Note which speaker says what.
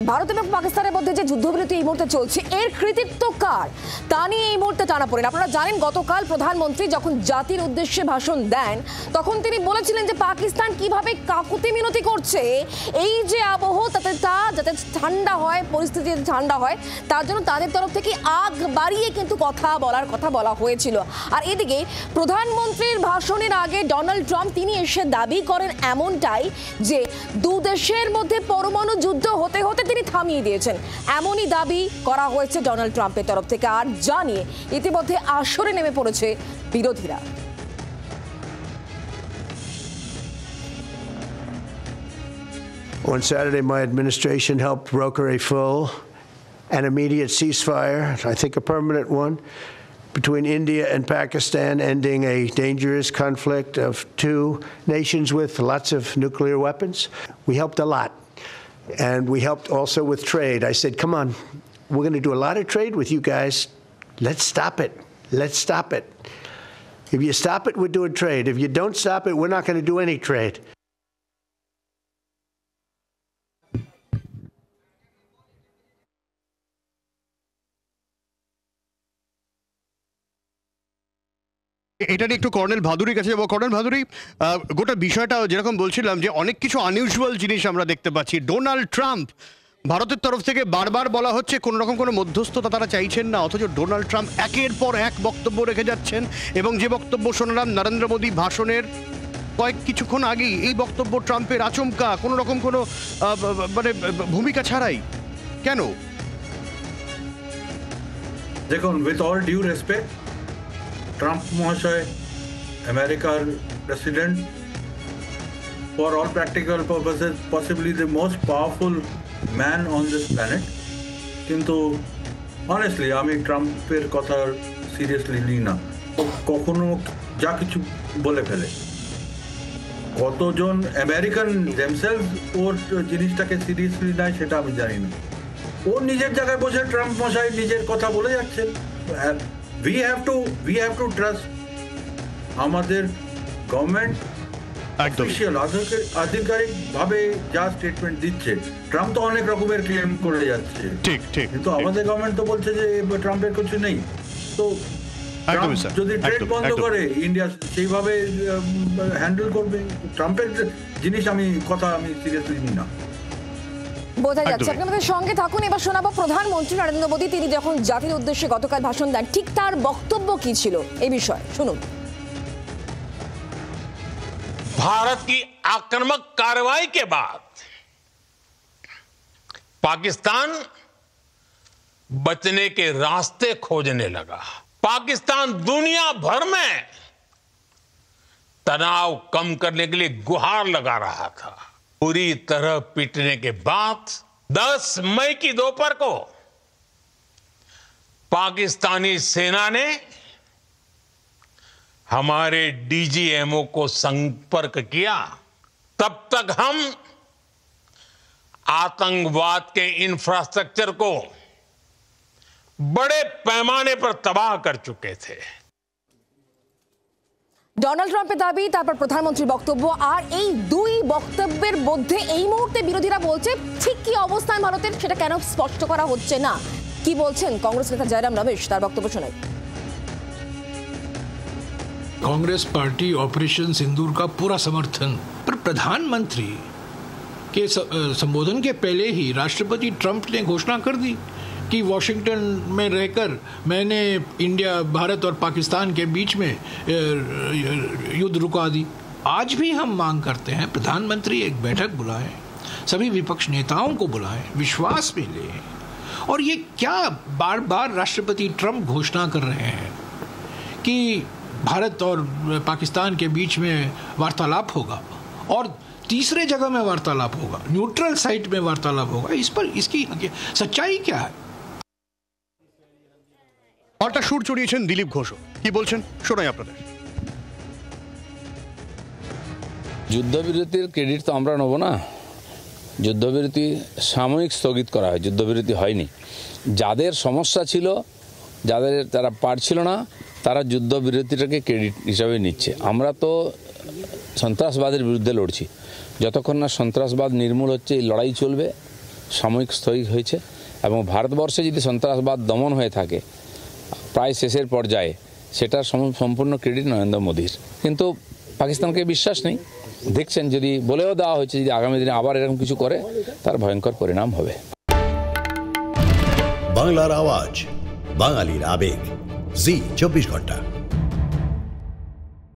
Speaker 1: ভারত এবং পাকিস্তানের মধ্যে যে যুদ্ধবিরতি এই মুহূর্তে চলছে এর কৃতিত্ব কার তা নিয়ে এই মুহূর্তে টানাপোড়েন। আপনারা জানেন গতকাল প্রধানমন্ত্রী যখন জাতির উদ্দেশ্যে ভাষণ দেন তখন তিনি বলেছিলেন যে পাকিস্তান কিভাবে কাকুতি মিনতি করছে, এই যে আবহ তাতে যাতে ঠান্ডা হয়, পরিস্থিতি ঠান্ডা হয় তার জন্য তাদের তরফ থেকে আগ বাড়িয়ে কিন্তু কথা বলা হয়েছিল। আর এদিকে প্রধানমন্ত্রীর ভাষণের আগে ডোনাল্ড ট্রাম্প তিনি এসে দাবি করেন এমনটাই যে দু দেশের মধ্যে পরমাণু যুদ্ধ হতে হতে তিনি থামিয়ে দিয়েছেন, এমনই দাবি করা হয়েছে ডোনাল্ড ট্রাম্পের তরফ থেকে। আর জানিয়ে ইতিমধ্যে আসরে নেমে পড়েছে বিরোধীরা।
Speaker 2: On Saturday, my administration helped broker a full and immediate ceasefire, I think a permanent one, between India and Pakistan, ending a dangerous conflict of two nations with lots of nuclear weapons. We helped a lot. And we helped also with trade. I said, come on, we're going to do a lot of trade with you guys. Let's stop it. Let's stop it. If you stop it, we're doing trade. If you don't stop it, we're not going to do any trade.
Speaker 3: এটা নিয়ে একটু colonel ভাদুরীর কাছে যাবো। Colonel Bhaduri, গোটা বিষয়টা যেরকম বলছিলাম যে অনেক কিছু আনইউজুয়াল জিনিস আমরা দেখতে পাচ্ছি। ডোনাল্ড ট্রাম্প ভারতের তরফ থেকে বারবার বলা হচ্ছে কোনো রকম কোনো মধ্যস্থতা তারা চাইছেন না, অথচ ডোনাল্ড ট্রাম্প একের পর এক বক্তব্য রেখে যাচ্ছেন। এবং যে বক্তব্য শোনালাম নরেন্দ্র মোদী ভাষণের কিছুক্ষণ আগেই, এই বক্তব্য ট্রাম্পের আচমকা কোনো রকম কোনো মানে ভূমিকা ছাড়াই কেন?
Speaker 4: দেখুন, with all due respect, Trump মহাশয় আমেরিকার president, for all practical purposes possibly the most powerful man on this planet. কিন্তু অনেস্টলি আমি ট্রাম্পের কথা সিরিয়াসলি নিই না। ও কখনো যা কিছু বলে ফেলে। কতজন আমেরিকান দেমসেলস ওর জিনিসটাকে সিরিয়াসলি নেয় সেটা আমি জানি না। ও নিজের জায়গায় বসে ট্রাম্প মশাই নিজের কথা বলে যাচ্ছেন। We have to trust আমাদের গভর্নমেন্ট অফিসিয়াল আধিকারিক ভাবে যা স্টেটমেন্ট দিচ্ছে। ট্রাম্প তো অনেক রকমের ক্লেম করে যাচ্ছে, ঠিক ঠিক, কিন্তু আমাদের গভর্নমেন্ট তো বলছে যে ট্রাম্পের কিছু নেই। তো যদি ট্রেড বন্ধ করে ইন্ডিয়া সেইভাবে হ্যান্ডেল করবে। ট্রাম্পের জিনিস আমি সিরিয়াসলি নিই না।
Speaker 1: বোঝা যাচ্ছে। আপনি আমাদের সঙ্গে থাকুন। এবার শোনাবো প্রধানমন্ত্রী নরেন্দ্র মোদী তিনি যখন জাতির উদ্দেশ্যে গতকাল ভাষণ দেন ঠিক তার বক্তব্য কি ছিল এই বিষয়ে শুনুন।
Speaker 5: भारत की आक्रामक कार्रवाई के बाद पाकिस्तान बचने के रास्ते खोजने लगा। पाकिस्तान दुनिया भर में तनाव कम करने के लिए गुहार लगा रहा था। पूरी तरह पिटने के बाद 10 मई की दोपहर को पाकिस्तानी सेना ने हमारे डीजीएमओ को संपर्क किया। तब तक हम आतंकवाद के इंफ्रास्ट्रक्चर को बड़े पैमाने पर तबाह कर चुके थे।
Speaker 1: ডোনাল্ড ট্রাম্পের দাবি, তারপর প্রধানমন্ত্রীর বক্তব্য। আর এই দুই বক্তব্যের মধ্যে এই মুহূর্তে বিরোধীরা বলছে ঠিক কি অবস্থান ভারতের সেটা কেন স্পষ্ট করা হচ্ছে না। কি বলছেন কংগ্রেস নেতা জয়রাম রমেশ, তার বক্তব্য শোনাই।
Speaker 6: कांग्रेस पार्टी ऑपरेशन सिंदूर का पूरा समर्थन, पर प्रधानमंत्री के संबोधन के पहले ही राष्ट्रपति ट्रंप ने घोषणा कर दी कि वॉशिंगटन में रहकर मैंने इंडिया, भारत और पाकिस्तान के बीच में युद्ध रुका दी। आज भी हम मांग करते हैं प्रधानमंत्री एक बैठक बुलाएं, सभी विपक्ष नेताओं को बुलाएं, विश्वास में लें। और ये क्या बार बार राष्ट्रपति ट्रंप घोषणा कर रहे हैं कि भारत और पाकिस्तान के बीच में वार्तालाप होगा और तीसरे जगह में वार्तालाप होगा, न्यूट्रल साइट में वार्तालाप होगा। इस पर इसकी सच्चाई क्या है?
Speaker 3: পাল্টা সুর চড়িয়েছেন দিলীপ ঘোষ। কি বলছেন শোনাই আপনাদের।
Speaker 7: যুদ্ধবিরতির ক্রেডিট তো আমরা নেব না। যুদ্ধবিরতি সাময়িক স্থগিত করা হয়, যুদ্ধবিরতি হয়নি। যাদের সমস্যা ছিল, যারা পারছিল না, তারা যুদ্ধবিরতিটাকে ক্রেডিট হিসাবে নিচ্ছে। আমরা তো সন্ত্রাসবাদের বিরুদ্ধে লড়ছি, যতক্ষণ না সন্ত্রাসবাদ নির্মূল হচ্ছে এই লড়াই চলবে। সাময়িক স্থগিত হয়েছে এবং ভারতবর্ষে যদি সন্ত্রাসবাদ দমন হয়ে থাকে প্রায় শেষের পর্যায়ে সেটার সম্পূর্ণ ক্রেডিট নরেন্দ্র মোদীর। কিন্তু পাকিস্তানকে বিশ্বাস নেই, দেখছেন যদি বলেও দেওয়া হয়েছে যদি আগামী দিনে আবার এরকম কিছু করে তার ভয়ঙ্কর পরিণাম হবে।
Speaker 8: বাংলার আওয়াজ, বাঙালির আবেগ, জি 24 ঘন্টা।